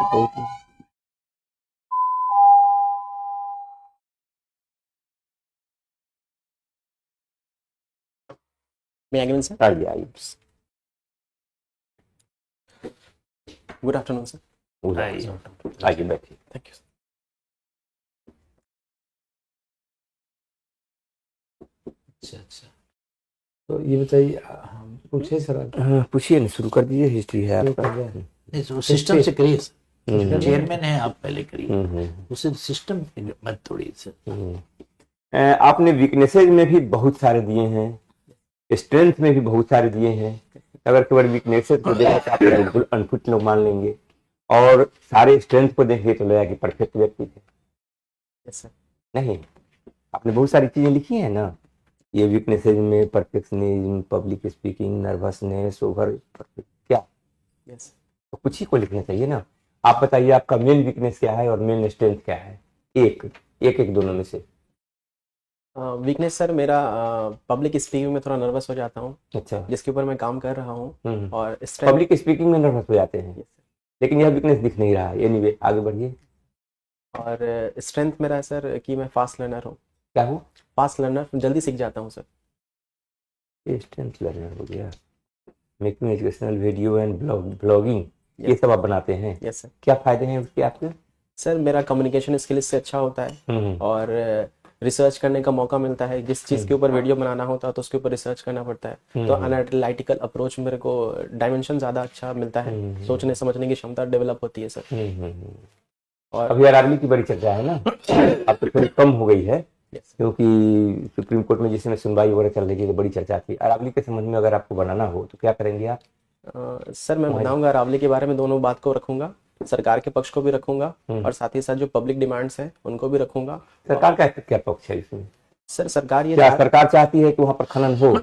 बहुत May I give in, sir? आइए आइए। Good afternoon, sir. आइए बैठिए। Thank you, sir. अच्छा अच्छा, तो ये बताइए, हम पूछे सर? हाँ पूछिए ना, शुरू कर दीजिए। हिस्ट्री है आपका। नहीं, तो सिस्टम से करिए सर। चेयरमैन है आप, पहले करिए। उसे सिस्टम मत तोड़िए सर। आपने वीकनेसेज में भी बहुत सारे दिए हैं, स्ट्रेंथ में भी बहुत सारे दिए हैं। अगर केवल वीकनेसेज को देखा तो आप बिल्कुल अनफिट लोग मान लेंगे, और सारे स्ट्रेंथ को देखिए तो लगेगा कि परफेक्ट व्यक्ति है। Yes, sir. नहीं, आपने बहुत सारी चीजें लिखी है ना, ये वीकनेसेज में perfectionism, public speaking, nervousness, over क्या, Yes. तो कुछ ही को लिखना चाहिए ना। आप बताइए आपका मेन वीकनेस क्या है और मेन स्ट्रेंथ क्या है, एक एक एक दोनों में से। वीकनेस सर मेरा पब्लिक स्पीकिंग में थोड़ा नर्वस हो जाता हूँ, अच्छा, जिसके ऊपर मैं काम कर रहा हूँ। और पब्लिक स्पीकिंग में नर्वस हो जाते हैं, लेकिन यह वीकनेस दिख नहीं रहा है। एनीवे आगे बढ़िए। और स्ट्रेंथ मेरा है सर कि मैं फास्ट लर्नर हूँ। क्या हूँ? फास्ट लर्नर, जल्दी सीख जाता हूँ सर। ये स्ट्रेंथ लर्नर हो गया। Making educational video and blogging, ये सब आप बनाते हैं? Yes sir. क्या फायदे हैं उसके आपके? सर मेरा कम्युनिकेशन स्किल इससे अच्छा होता है, और रिसर्च करने का मौका मिलता है। जिस चीज़ के ऊपर वीडियो बनाना होता है तो उसके ऊपर रिसर्च करना पड़ता है, तो एनालिटिकल अप्रोच मेरे को डायमेंशन ज़्यादा अच्छा मिलता है। सोचने समझने की क्षमता डेवलप होती है सर। और अभी अरावली की बड़ी चर्चा है ना, अब तो थोड़ी कम हो गई है, क्योंकि सुप्रीम कोर्ट में जिस समय सुनवाई वगैरह चल रही थी तो बड़ी चर्चा थी। अरावली के संबंध में अगर आपको बनाना हो तो क्या करेंगे आप? सर मैं बनाऊंगा अरावली के बारे में, दोनों बात को रखूंगा, सरकार के पक्ष को भी रखूंगा, और साथ ही साथ जो पब्लिक डिमांड्स हैं उनको भी रखूंगा। सरकार का क्या पक्ष है इसमें? सर सरकार ये क्या सरकार चाहती है कि वहाँ पर खनन हो?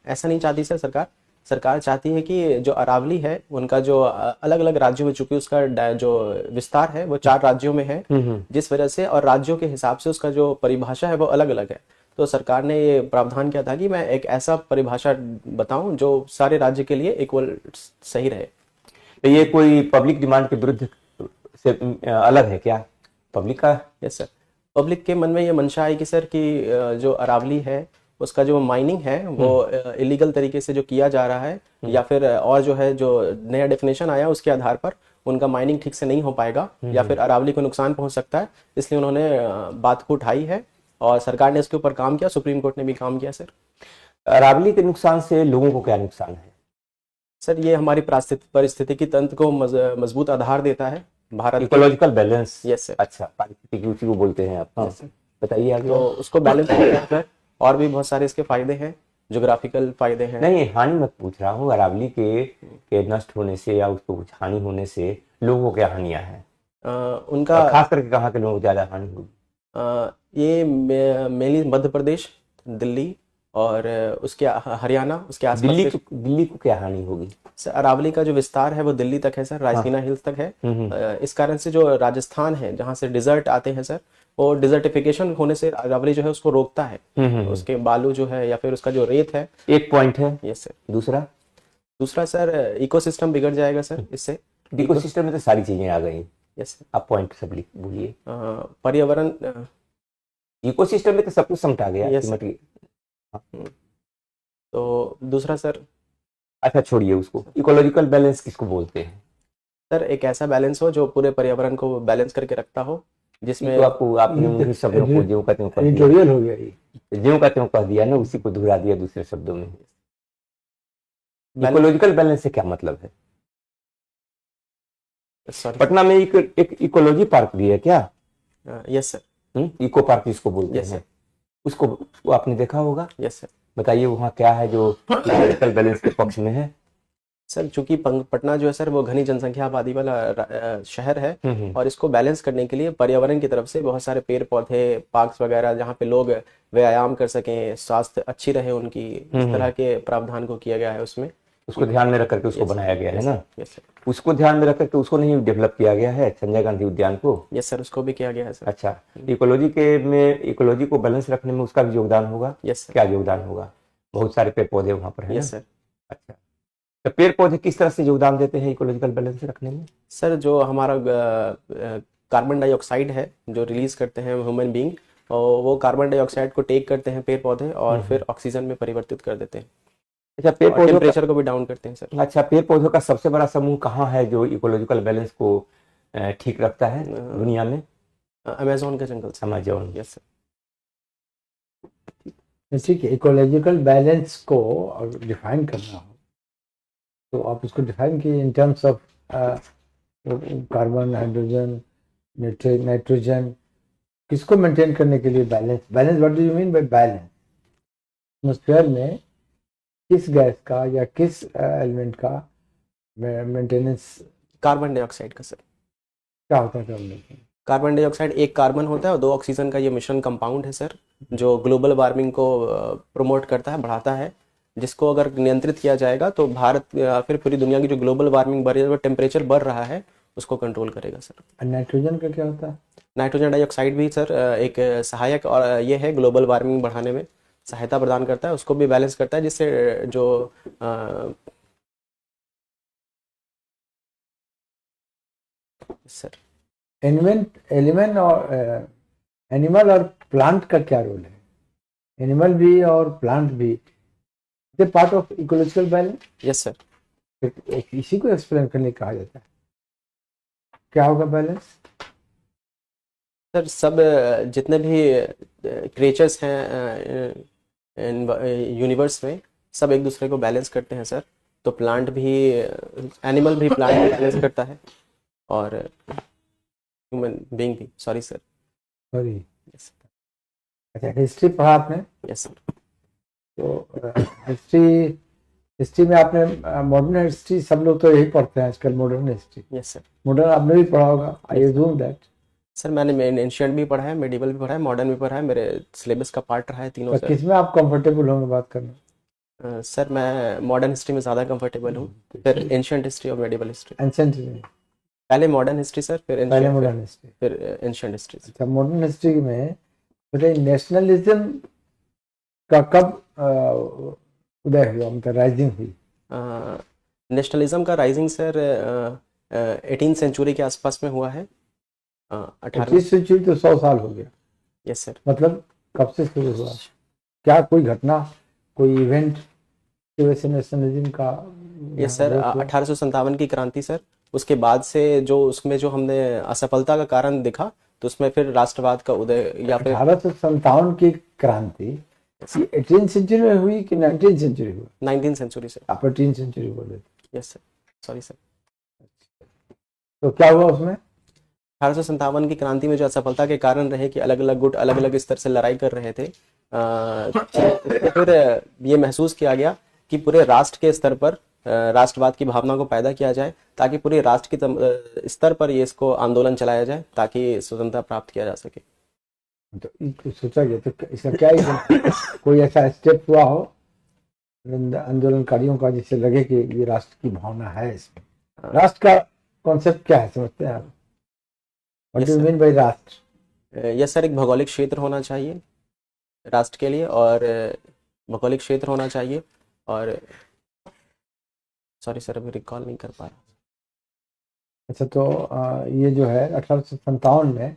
ऐसा नहीं चाहती सर। सरकार चाहती है कि जो अरावली है उनका जो अलग अलग राज्यों में, चूंकि उसका जो विस्तार है वो 4 राज्यों में है, जिस वजह से और राज्यों के हिसाब से उसका जो परिभाषा है वो अलग अलग है। तो सरकार ने ये प्रावधान किया था कि मैं एक ऐसा परिभाषा बताऊं जो सारे राज्य के लिए इक्वल सही रहे। तो ये कोई पब्लिक डिमांड के विरुद्ध से अलग है क्या पब्लिक का? Yes sir. पब्लिक के मन में ये मंशा है कि सर कि जो अरावली है उसका जो माइनिंग है वो इलीगल तरीके से जो किया जा रहा है, या फिर और जो है जो नया डेफिनेशन आया उसके आधार पर उनका माइनिंग ठीक से नहीं हो पाएगा, या फिर अरावली को नुकसान पहुंच सकता है। इसलिए उन्होंने बात को उठाई है, और सरकार ने इसके ऊपर काम किया, सुप्रीम कोर्ट ने भी काम किया। सर अरावली के नुकसान से लोगों को क्या नुकसान है? सर ये हमारी पारिस्थितिकी तंत्र को मजबूत आधार देता है, Bharat ecological balance. Yes sir. अच्छा, पारिस्थितिकी उसी को बोलते हैं आप? हाँ बताइए आगे। तो उसको बैलेंस करता है, और भी बहुत सारे इसके फायदे हैं, ज्योग्राफिकल फायदे हैं। नहीं, हानि मत पूछ रहा हूँ। अरावली के नष्ट होने से या उसको कुछ हानि होने से लोगों को क्या हानियां हैं? उनका खास करके कहाँ के लोगों को ज्यादा हानि होगी? ये मेनली मध्य प्रदेश, दिल्ली, और उसके हरियाणा, उसके आसपास दिल्ली को क्या हानि होगी? सर अरावली का जो विस्तार है वो दिल्ली तक है सर, राजगीना हिल्स तक है। इस कारण से जो राजस्थान है जहाँ से डिजर्ट आते हैं सर, वो डिजर्टिफिकेशन होने से अरावली जो है उसको रोकता है। उसके बालू जो है या फिर उसका जो रेत है, एक पॉइंट है। Yes sir. दूसरा सर इकोसिस्टम बिगड़ जाएगा सर इससे। इकोसिस्टम में तो सारी चीजें आ गई। Yes sir. आप पॉइंट सब बोलिए। पर्यावरण, इकोसिस्टम में तो सब कुछ समटा गया। Yes sir. तो दूसरा सर, अच्छा छोड़िए उसको। इकोलॉजिकल बैलेंस किसको बोलते हैं? सर एक ऐसा बैलेंस हो जो पूरे पर्यावरण को बैलेंस करके रखता हो, जिसमें तो आपने उन्हीं शब्दों को ज्यों का त्यों कह दिया। एडिटोरियल हो गया ये। ज्यों का त्यों कह दिया ना, उसी को दोहरा दिया दूसरे शब्दों में। इकोलॉजिकल बैलेंस से क्या मतलब है? पटना में एक इकोलॉजी पार्क भी है क्या? Yes sir. इको पार्क जिसको बोलते हैं, उसको आपने देखा होगा। Yes sir. बताइए वहाँ क्या है जो इकोलॉजिकल बैलेंस के पक्ष में है? सर चूंकि पटना जो है सर वो घनी जनसंख्या आबादी वाला शहर है, और इसको बैलेंस करने के लिए पर्यावरण की तरफ से बहुत सारे पेड़ पौधे, पार्क्स वगैरह जहाँ पे लोग व्यायाम कर सकें, स्वास्थ्य अच्छी रहे उनकी, इस तरह के प्रावधान को किया गया है उसमें। उसको ध्यान में रख करके उसको बनाया गया है ना। उसको ध्यान में रख करके उसको नहीं डेवलप किया गया है संजय गांधी उद्यान को? यस सर, उसको भी किया गया है सर। अच्छा, इकोलॉजी को बैलेंस रखने में उसका भी योगदान होगा? Yes sir. क्या योगदान होगा? बहुत सारे पेड़ पौधे वहाँ पर है। Yes sir. अच्छा, तो पेड़ पौधे किस तरह से योगदान देते हैं इकोलॉजिकल बैलेंस रखने में? सर जो हमारा कार्बन डाइऑक्साइड है जो रिलीज करते हैं ह्यूमन बीइंग, और वो कार्बन डाइऑक्साइड को टेक करते हैं पेड़ पौधे और फिर ऑक्सीजन में परिवर्तित कर देते हैं। अच्छा, पेड़ पौधों टेम्परेचर को भी डाउन करते हैं सर। अच्छा, पेड़ पौधों का सबसे बड़ा समूह कहाँ है जो इकोलॉजिकल बैलेंस को ठीक रखता है दुनिया में? अमेज़न का जंगल सर। अमेज़न। Yes sir. जैसे कि इकोलॉजिकल बैलेंस को डिफाइन करना हो तो आप उसको डिफाइन कीजिए in terms of carbon, hydrogen, nitrogen, किसको मेंटेन करने के लिए balance? Balance what do you mean by balance? Atmosphere में किस गैस का या किस एलिमेंट का मेंटेनेंस? कार्बन डाइऑक्साइड का सर। क्या होता है कार्बन? कार्बन डाइऑक्साइड एक कार्बन होता है और 2 ऑक्सीजन का ये मिश्रण कंपाउंड है सर, जो ग्लोबल वार्मिंग को प्रमोट करता है, बढ़ाता है, जिसको अगर नियंत्रित किया जाएगा तो भारत या फिर पूरी दुनिया की जो ग्लोबल वार्मिंग बढ़ रही है, टेम्परेचर बढ़ रहा है, उसको कंट्रोल करेगा सर। नाइट्रोजन का क्या होता है? नाइट्रोजन डाइऑक्साइड भी सर एक सहायक और ये है, ग्लोबल वार्मिंग बढ़ाने में सहायता प्रदान करता है, उसको भी बैलेंस करता है, जिससे जो सर एलिमेंट और एनिमल और प्लांट का क्या रोल है? एनिमल भी और प्लांट भी they part of ecological balance? Yes sir. इसी को एक्सप्लेन करने कहा जाता है। क्या होगा बैलेंस? सर सब जितने भी क्रिएचर्स हैं यूनिवर्स में, सब एक दूसरे को बैलेंस करते हैं सर। तो प्लांट भी, एनिमल भी प्लांट को बैलेंस करता है, और ह्यूमन बीइंग भी। Sorry sir. सॉरी। अच्छा, हिस्ट्री पढ़ा आपने? Yes sir. तो हिस्ट्री में आपने मॉडर्न हिस्ट्री, सब लोग तो यही पढ़ते हैं आजकल, modern history. Yes sir. Modern आपने भी पढ़ा होगा, आई अज्यूम दैट। सर मैंने एंशिएंट भी पढ़ा है, मेडिवल भी पढ़ा है, मॉडर्न भी पढ़ा है, मेरे सिलेबस का पार्ट रहा है तीनों सर। किसमें आप कंफर्टेबल होंगे बात करना? सर मैं मॉडर्न हिस्ट्री में ज़्यादा कंफर्टेबल हूँ, फिर एंशिएंट हिस्ट्री और मेडिवल हिस्ट्री। एंशिएंट में पहले मॉडर्न हिस्ट्री सर, फिर पहले मॉडर्न हिस्ट्री, फिर एंशिएंट हिस्ट्री। अच्छा, मॉडर्न हिस्ट्री में बताइए, नेशनलिज्म का कब उदय हुआ, मतलब राइजिंग हुई? नेशनलिज्म का राइजिंग सर 18th सेंचुरी के आसपास में हुआ है। 18th सेंचुरी तो 100 साल हो गया। Yes sir. मतलब कब से शुरू हुआ? क्या कोई घटना, कोई इवेंट की वजह से नेशनलिज्म का? यस सर, 1857 की क्रांति सर। उसके बाद से जो उसमें जो हमने असफलता का कारण दिखा, तो उसमें फिर राष्ट्रवाद का उदय, या फिर 1857 की क्रांति 18th सेंचुरी में हुई कि 19th सेंचुरी हुआ? 19th century sir. आप 18th सेंचुरी बोले? Yes sir, sorry sir. तो क्या हुआ उसमें? 1857 की क्रांति में जो असफलता के कारण रहे कि अलग अलग गुट अलग अलग स्तर से लड़ाई कर रहे थे, फिर ये महसूस किया गया कि पूरे राष्ट्र के स्तर पर राष्ट्रवाद की भावना को पैदा किया जाए, ताकि पूरे राष्ट्र के स्तर पर ये इसको आंदोलन चलाया जाए, ताकि स्वतंत्रता प्राप्त किया जा सके। तो सोचा गया, तो इसका क्या कोई ऐसा स्टेप हुआ हो आंदोलनकारियों का जिससे लगे कि ये राष्ट्र की भावना है इसमें? राष्ट्र का कॉन्सेप्ट क्या है, समझते हैं आप? What do you mean by राष्ट्र? यस सर, एक भौगोलिक क्षेत्र होना चाहिए राष्ट्र के लिए, और भौगोलिक क्षेत्र होना चाहिए, और सॉरी सर अभी रिकॉल नहीं कर पा रहा। अच्छा, तो ये जो है 1857 में,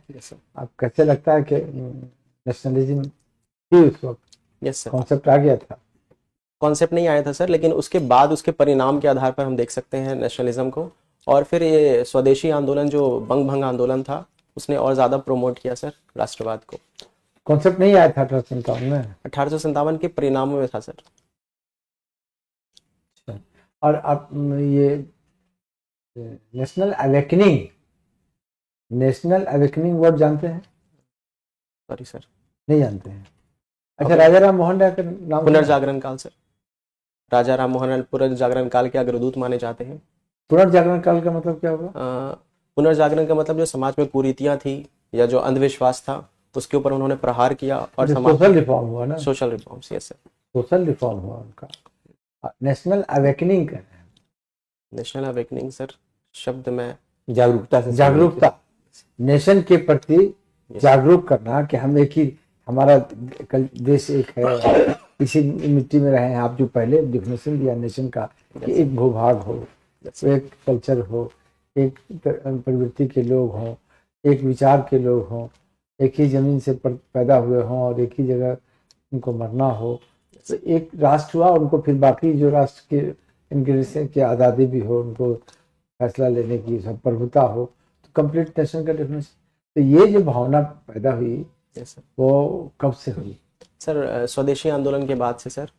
आप कैसे लगता है कि नेशनलिज्म थी उस वक्त? यस सर, कॉन्सेप्ट आ गया था? कॉन्सेप्ट नहीं आया था सर, लेकिन उसके बाद उसके परिणाम के आधार पर हम देख सकते हैं नेशनलिज्म को। और फिर ये स्वदेशी आंदोलन जो बंग भंग आंदोलन था, उसने और ज़्यादा प्रमोट किया सर राष्ट्रवाद को। कॉन्सेप्ट नहीं आया था 1857 में? 1857 के परिणामों में था सर। और आप ये नेशनल अवेकनिंग वर्ड जानते हैं? सॉरी सर, नहीं जानते हैं। अच्छा, राजा राम मोहन राय का नाम? पुनर्जागरण काल सर, राजा राम मोहन राय पुनर्जागरण काल के अग्रदूत माने जाते हैं। पुनर्जागरण काल का मतलब क्या होगा? पुनर्जागरण का मतलब जो समाज में कुरीतियां थी या जो अंधविश्वास था, उसके ऊपर उन्होंने प्रहार किया, और सोशल रिफॉर्म हुआ ना? Social reforms, yes sir, social reform हुआ उनका। नेशनल अवेकनिंग का है। नेशनल अवेकनिंग सर शब्द में जागरूकता से, जागरूकता, नेशन के प्रति जागरूक करना कि हम एक ही, हमारा देश एक है, इसी मिट्टी में रहे हैं आप, जो पहले डिफिनेशन दिया नेशन का कि एक भूभाग हो, एक कल्चर हो, एक प्रवृत्ति के लोग हों, एक विचार के लोग हों, एक ही जमीन से पैदा हुए हों और एक ही जगह उनको मरना हो, तो एक राष्ट्र हुआ। उनको फिर बाकी जो राष्ट्र के इंग्रेडिएंट्स की आज़ादी भी हो, उनको फैसला लेने की सब प्रभुता हो, तो कंप्लीट नेशन का डेफिनेशन। तो ये जो भावना पैदा हुई वो कब से हुई? सर स्वदेशी आंदोलन के बाद से सर,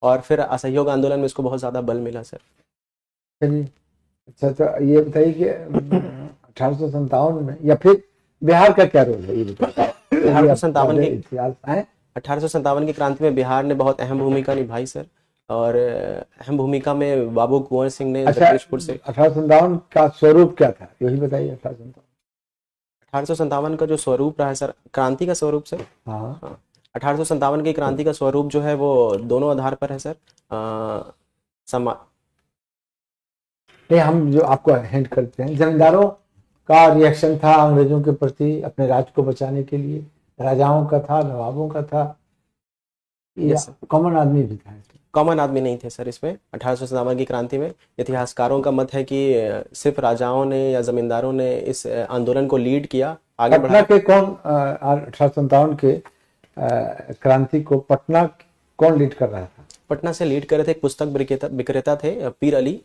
और फिर असहयोग आंदोलन में इसको बहुत ज़्यादा बल मिला सर। चलिए, अच्छा, तो ये बताइए कि 1857 में, या फिर बिहार का क्या रोल है ये बताइए। 1857 की क्रांति में बिहार ने बहुत अहम भूमिका निभाई सर, और अहम भूमिका में बाबू कुंवर सिंह ने जगदीशपुर से। 1857 का स्वरूप क्या था, यही बताइए। 1857 का जो स्वरूप रहा है सर, क्रांति का स्वरूप सर, हाँ, 1857 की क्रांति का स्वरूप जो है वो दोनों आधार पर है सर। नहीं, हम जो आपको हिंट करते हैं, जमींदारों का रिएक्शन था अंग्रेजों के प्रति अपने राज्य को बचाने के लिए, राजाओं का था, नवाबों का था, या कॉमन आदमी भी था? कॉमन आदमी नहीं थे सर इसमें। 1857 की क्रांति में इतिहासकारों का मत है कि सिर्फ राजाओं ने या जमींदारों ने इस आंदोलन को लीड किया, आगे बढ़ा। पटना के कौन 1857 के क्रांति को पटना कौन लीड कर रहा था? पटना से लीड कर रहे थे एक पुस्तक विक्रेता थे, पीर अली।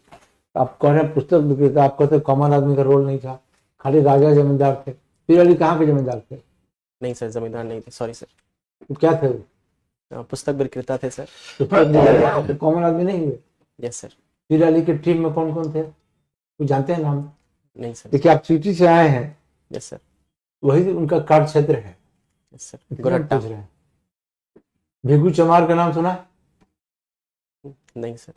आप कह रहे हैं पुस्तक विक्रेता, आप कहते कॉमन आदमी का रोल नहीं था, खाली राजा जमींदार थे। पीर अली कहाँ के जमींदार थे? नहीं सर, जमींदार नहीं थे, सॉरी सर। तो क्या थे वो? पुस्तक विक्रेता थे सर। तो कॉमन आदमी नहीं हुए? Yes sir. पीर अली के टीम में कौन कौन थे, कुछ जानते हैं नाम? नहीं सर। देखिए, आप सिटी से आए हैं। Yes sir. वही उनका कार्य क्षेत्र है। Yes sir. गोरट्टा। भिगू चमार का नाम सुना? नहीं सर।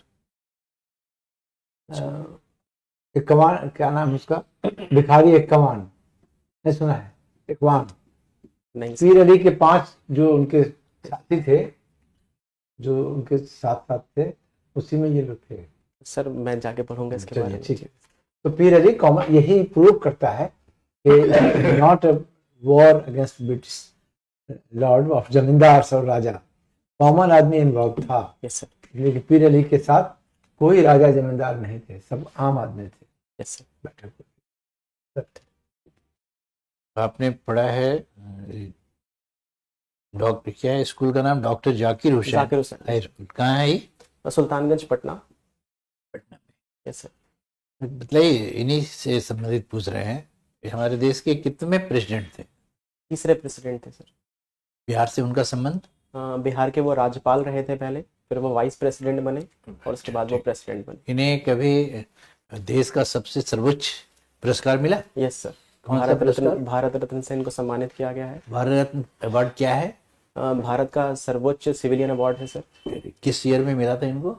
एक कमान, क्या नाम है उसका, भिखारी एक कमान, नहीं सुना है? एकवान। नहीं। पीर अली के 5 जो उनके साथी थे, जो उनके साथ साथ थे, उसी में ये लोग थे सर। मैं जाके पढ़ूंगा इसके बारे में। ठीक है। तो पीर अली कॉमन, यही प्रूव करता है कि not a war against British Lord of जमींदार और राजा, कॉमन आदमी इन्वॉल्व था। Yes sir. लेकिन पीर अली के साथ कोई राजा जमींदार नहीं थे, सब आम आदमी थे। Yes sir. बैठक। आपने पढ़ा है डॉक्टर, क्या है स्कूल का नाम? Doctor Zakir Hussain high school. कहाँ है ये? सुल्तानगंज, पटना। पटना में। Yes sir. बताइए, इन्हीं से संबंधित पूछ रहे हैं, हमारे देश के कितने प्रेसिडेंट थे? तीसरे प्रेसिडेंट थे सर। बिहार से उनका संबंध? बिहार के वो राज्यपाल रहे थे पहले, फिर वो वाइस प्रेसिडेंट बने, और उसके बाद वो प्रेसिडेंट बने। इन्हें कभी देश का सबसे सर्वोच्च पुरस्कार मिला? Yes sir. भारत रत्न से इनको सम्मानित किया गया है। भारत रत्न अवार्ड क्या है? भारत का सर्वोच्च सिविलियन अवार्ड है सर। किस ईयर में मिला था इनको?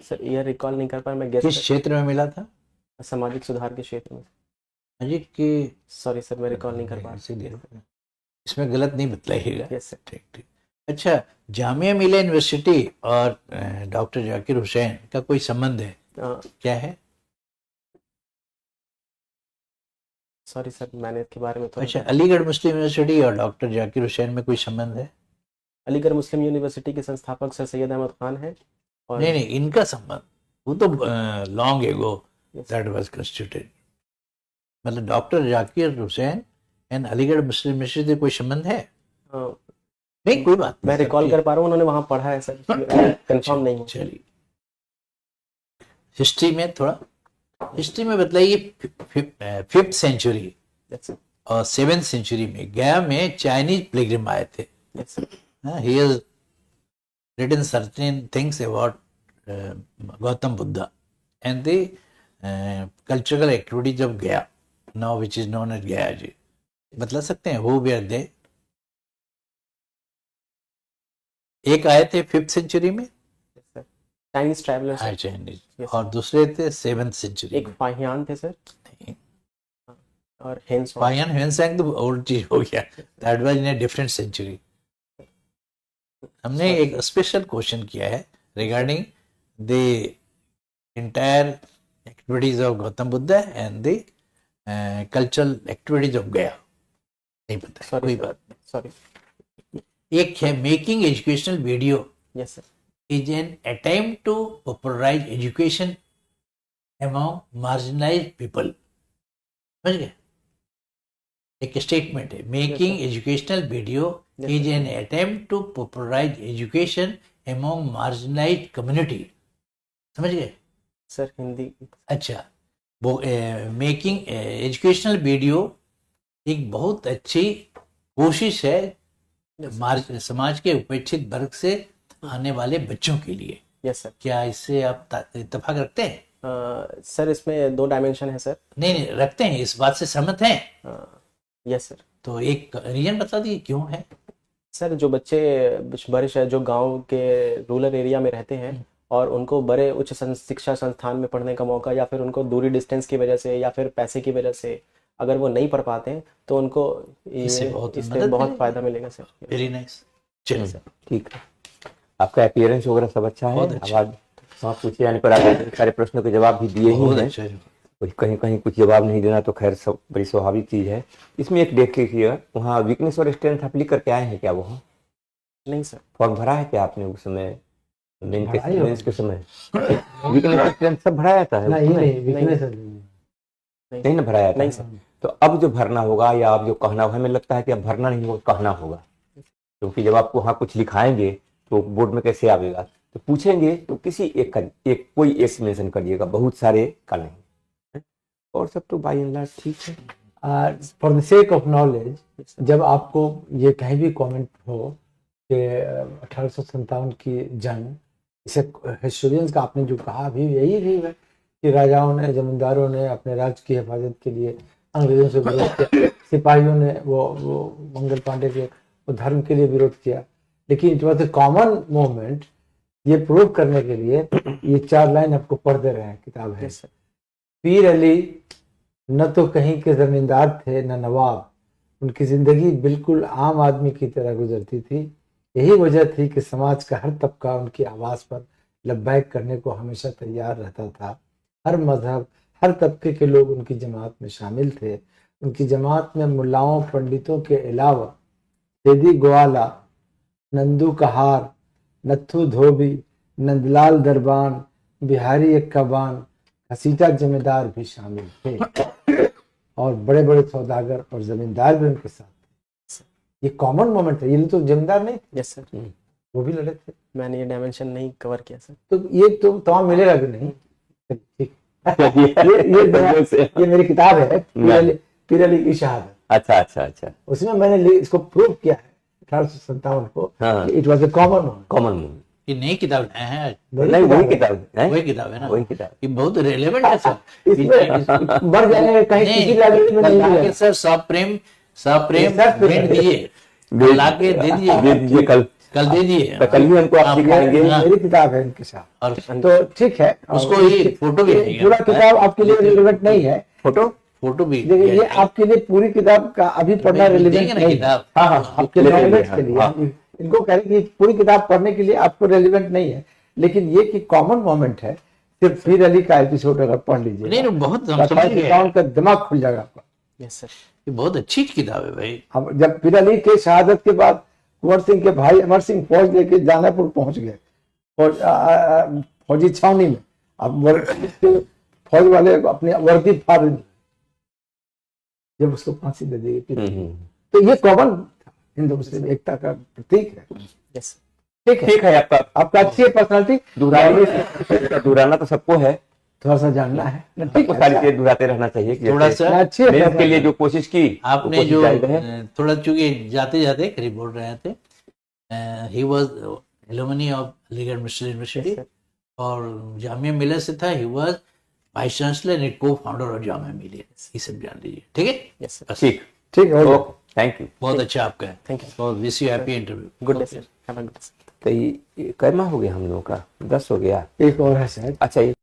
सर ईयर रिकॉल नहीं कर पाया मैं। गेस किस क्षेत्र में मिला था? सामाजिक सुधार के क्षेत्र में। जी कि सॉरी सर, मैं रिकॉल नहीं कर पा रहा। इसमें गलत नहीं बतलाइएगा। Yes sir. ठीक ठीक। अच्छा, जामिया मिलिया यूनिवर्सिटी और डॉक्टर जाकिर हुसैन का कोई संबंध है? क्या है? सॉरी सर, मैंने इसके बारे में तो। अच्छा, अलीगढ़ मुस्लिम यूनिवर्सिटी और डॉक्टर जाकिर हुसैन में कोई संबंध है? अलीगढ़ मुस्लिम यूनिवर्सिटी के संस्थापक सर सैयद अहमद खान है। और नहीं, इनका संबंध वो तो long ago that was constituted. मतलब doctor Zakir Hussain and Aligarh Muslim university कोई संबंध है? नहीं, कोई बात। मैं रिकॉल कर पा रहा हूँ, उन्होंने वहां पढ़ा है सर, कंफर्म नहीं। चलिए, हिस्ट्री में थोड़ा, हिस्ट्री में बताइए, 5th सेंचुरी और 7th सेंचुरी में गया में चाइनीज पिलग्रिम आए थे। He has written certain things about Gautam Buddha and the cultural activities of Gaya, now which is known as Gaya ji. बतला सकते हैं who were they? एक आए थे 5th सेंचुरी में, चाइनीज ट्रैवलर्स। चाइनीज, और दूसरे थे 7th सेंचुरी। एक फाहियान थे सर। नहीं, और हेंस फाहियान हेंसैंग तो ओल्ड चीज हो गया, that was in a different century. हमने एक स्पेशल क्वेश्चन किया है regarding the entire activities of Gautam Buddha and the cultural activities of Gaya. नहीं पता, कोई बात नहीं। सॉरी। एक है making educational video yes sir, is an attempt to popularise education among marginalised people. समझ गए? एक स्टेटमेंट है, making educational video is an attempt to popularise education among marginalised community. समझ गए? सर हिंदी। अच्छा, वो मेकिंग एजुकेशनल वीडियो एक बहुत अच्छी कोशिश है समाज के उपेक्षित वर्ग से आने वाले बच्चों के लिए। Yes sir. क्या इससे आप इत्तेफाक रखते हैं? सर इसमें 2 डायमेंशन है सर। नहीं रखते हैं, इस बात से सहमत हैं? Yes sir. तो एक रीजन बता दीजिए क्यों है। सर जो बच्चे बड़े शहर जो गांव के रूरल एरिया में रहते हैं और उनको बड़े उच्च शिक्षा संस्थान में पढ़ने का मौका, या फिर उनको दूरी डिस्टेंस की वजह से या फिर पैसे की वजह से अगर वो नहीं पढ़ पाते हैं तो उनको इससे बहुत बहुत फायदा मिलेगा सर। Very nice. चलिए सर, ठीक है, आपका अपीयरेंस वगैरह सब अच्छा है। बहुत अच्छा। आवाज वहाँ पूछे जाने पर आपने सारे प्रश्नों के जवाब भी दिए ही बहुत हैं। अच्छा है। कुछ कहीं कहीं कुछ जवाब नहीं देना तो खैर सब बड़ी स्वाभाविक चीज है। इसमें एक देख लीजिए, वहाँ वीकनेस और स्ट्रेंथ आप लिख करके आए हैं क्या? वहाँ नहीं सर। फॉर्म भरा है क्या आपने उस समय भराई होगा। मेंस के समय? वीकनेस और स्ट्रेंथ सब भरा जाता है नहीं उसमें? नहीं, weakness है। नहीं ना भरा जाता नहीं है। सर। तो अब जो भरना होगा या अब जो कहना होगा, हमें लगता है कि अब भरना नहीं होगा, कहना होगा, क्योंकि जब आपको वहाँ कुछ लिखाएंगे तो बोर्ड में कैसे आवेगा? तो पूछेंगे तो किसी एक का कोई एक मेंशन करिएगा, बहुत सारे का नहीं। और सब तो बाय एंड लार्ज ठीक है। For the sake of knowledge, जब आपको ये कहीं भी कमेंट हो कि 1857 की जंग, इसे हिस्टोरियंस का आपने जो कहा अभी यही भी है कि राजाओं ने, जमींदारों ने अपने राज्य की हिफाजत के लिए अंग्रेजों से विरोध किया, सिपाहियों ने वो मंगल पांडे के वो धर्म के लिए विरोध किया, लेकिन it was a common moment. ये प्रूव करने के लिए ये 4 लाइन आपको पढ़ दे रहे हैं, किताब है। पीर अली न तो कहीं के जमींदार थे न नवाब, उनकी जिंदगी बिल्कुल आम आदमी की तरह गुजरती थी। यही वजह थी कि समाज का हर तबका उनकी आवाज़ पर लब्बैक करने को हमेशा तैयार रहता था। हर मजहब, हर तबके के लोग उनकी जमात में शामिल थे। उनकी जमात में मुल्लाओं पंडितों के अलावा सेदी ग्वाला, नंदू कहार, नत्थू धोबी, नंदलाल दरबान, बिहारी एक्काबान, हसीटा जमींदार भी शामिल थे और बड़े बड़े सौदागर और जमींदार भी उनके साथ थे। ये कॉमन मोमेंट है। ये तो जमींदार नहीं थे, यस सर। वो भी लड़े थे। मैंने ये डायमेंशन नहीं कवर किया सर। तो ये तो तमाम मिलेगा कि नहीं? ठीक। ये मेरी किताब है, पीर अली की शहादत। अच्छा अच्छा अच्छा, उसमें मैंने इसको प्रूव किया है 1857 को। हाँ। इट वाज ए कॉमन ये नई किताब है? नहीं वही किताब है, वही किताब है ना? वही किताब। ये बहुत रेलेवेंट है सर। इसमें बढ़ जाएंगे कहीं किसी लाइब्रेरी में नहीं मिलेगा। सर सप्रेम भेंट दिए, ला के दे दीजिए, कल दे दिए। तो कल ही हमको आप दिखाएंगे। मेरी किताब है इनके साथ। और तो ठीक है, उसको ये फोटो भी है। पूरा किताब आपके लिए रिलेवेंट नहीं है। फोटो भी देखिए, ये आपके लिए पूरी किताब का अभी पढ़ना रिलेवेंट नहीं है। हाँ, आपके नॉलेज के लिए इनको कह रहे कि पूरी किताब पढ़ने के लिए आपको रेलिवेंट नहीं है, लेकिन ये कि कॉमन मोमेंट है। सिर्फ पीर अली का एपिसोड अगर पढ़ लीजिए, नहीं बहुत समझ गए, का दिमाग खुल जाएगा आपका। Yes sir. ये बहुत अच्छी किताब है भाई। अब जब पीर अली के शहादत के बाद कुंवर सिंह के भाई अमर सिंह फौज लेके जानापुर पहुंच गए, फौजी छावनी में। अब फौज वाले अपनी वर्दी फाड़ दी जब उसको फांसी दे दी। तो ये कॉमन हिंदू मुस्लिम एकता का प्रतीक है। यस ठीक है। आपका अच्छी है पर्सनालिटी। दुहराना तो सबको है, थोड़ा सा जानना है, सबको सारी चीजें दुहराते रहना चाहिए कि थोड़ा जैसे सा अच्छी है मेंस के लिए जो कोशिश की आपने वो जो कोशिश जारी रहे। थोड़ा चूंकि जाते जाते करीब बोल रहे थे, he was alumni of Aligarh Muslim university और जामिया मिलिया से था। He was vice chancellor and co founder of Jamia Millia. ये सब जान लीजिए, ठीक है? Yes sir. ठीक है। Okay, thank you. बहुत अच्छा आपका है। Thank you. बहुत wish you happy interview. Good day sir. Have a good day. तो ये कैमा हो गया हम लोगों का? 10 हो गया। एक और है शायद। अच्छा, ये